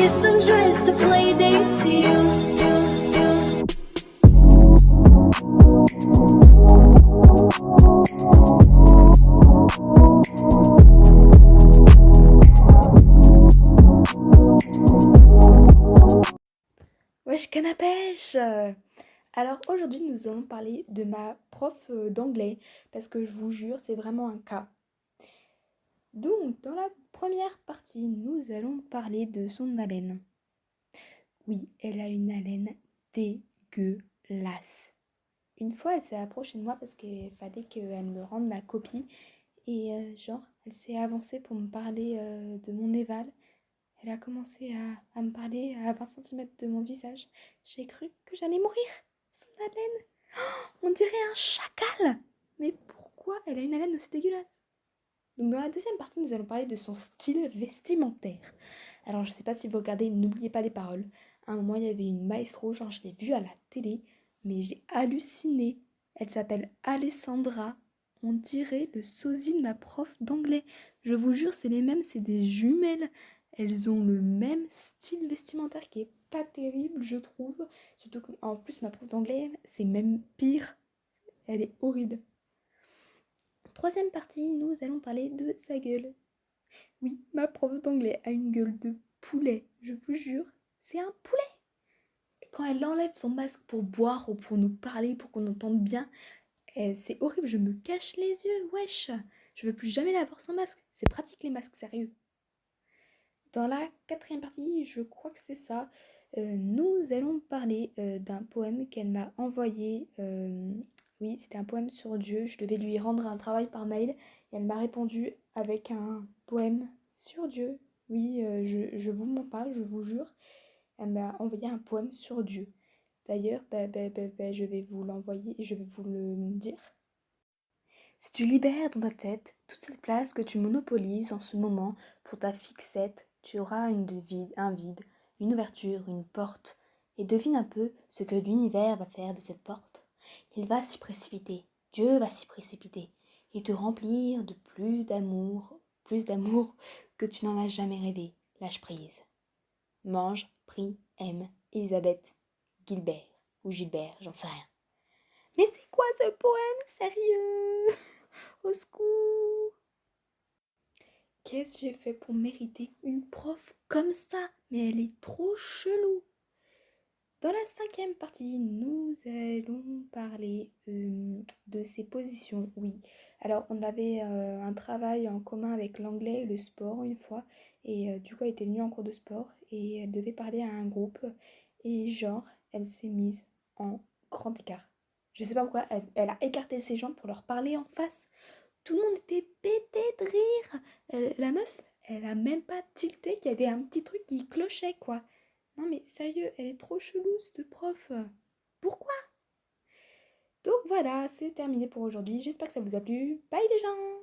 kiss and just a play date to you. Wesh canne à pêche! Alors aujourd'hui nous allons parler de ma prof d'anglais parce que je vous jure c'est vraiment un cas. Donc dans la première partie nous allons parler de son haleine. Oui, elle a une haleine dégueulasse. Une fois elle s'est approchée de moi parce qu'il fallait qu'elle me rende ma copie et genre elle s'est avancée pour me parler de mon éval. Elle a commencé à me parler à 20 centimètres de mon visage. J'ai cru que j'allais mourir. Son haleine, on dirait un chacal. Mais pourquoi elle a une haleine aussi dégueulasse? Donc dans la deuxième partie, nous allons parler de son style vestimentaire. Alors je sais pas si vous regardez, n'oubliez pas les paroles. À un moment, il y avait une maestro, genre je l'ai vue à la télé, mais j'ai halluciné. Elle s'appelle Alessandra. On dirait le sosie de ma prof d'anglais. Je vous jure, c'est les mêmes, c'est des jumelles. Elles ont le même style vestimentaire qui est pas terrible, je trouve. Surtout qu'en plus, ma prof d'anglais, c'est même pire. Elle est horrible. Troisième partie, nous allons parler de sa gueule. Oui, ma prof d'anglais a une gueule de poulet, je vous jure. C'est un poulet. Et quand elle enlève son masque pour boire ou pour nous parler, pour qu'on entende bien, c'est horrible, je me cache les yeux, wesh. Je veux plus jamais la voir sans masque. C'est pratique les masques, sérieux. Dans la quatrième partie, je crois que c'est ça, nous allons parler d'un poème qu'elle m'a envoyé. Oui, c'était un poème sur Dieu. Je devais lui rendre un travail par mail et elle m'a répondu avec un poème sur Dieu. Oui, je vous mens pas, je vous jure. Elle m'a envoyé un poème sur Dieu. D'ailleurs, je vais vous l'envoyer et je vais vous le dire. Si tu libères dans ta tête toute cette place que tu monopolises en ce moment pour ta fixette, tu auras un vide, une ouverture, une porte. Et devine un peu ce que l'univers va faire de cette porte. Il va s'y précipiter, Dieu va s'y précipiter, et te remplir de plus d'amour que tu n'en as jamais rêvé. Lâche prise. Mange, prie, aime, Elisabeth Gilbert, ou Gilbert, j'en sais rien. Mais c'est quoi ce poème, sérieux? Au secours! Qu'est-ce que j'ai fait pour mériter une prof comme ça? Mais elle est trop chelou! Dans la cinquième partie, nous allons parler de ses positions. Oui, alors on avait un travail en commun avec l'anglais et le sport une fois. Et du coup, elle était venue en cours de sport et elle devait parler à un groupe. Et genre, elle s'est mise en grand écart. Je sais pas pourquoi, elle a écarté ses jambes pour leur parler en face. Tout le monde était pété de rire. La meuf, elle a même pas tilté qu'il y avait un petit truc qui clochait, quoi. Non mais sérieux, elle est trop chelou, cette prof. Pourquoi? Donc voilà, c'est terminé pour aujourd'hui. J'espère que ça vous a plu. Bye les gens!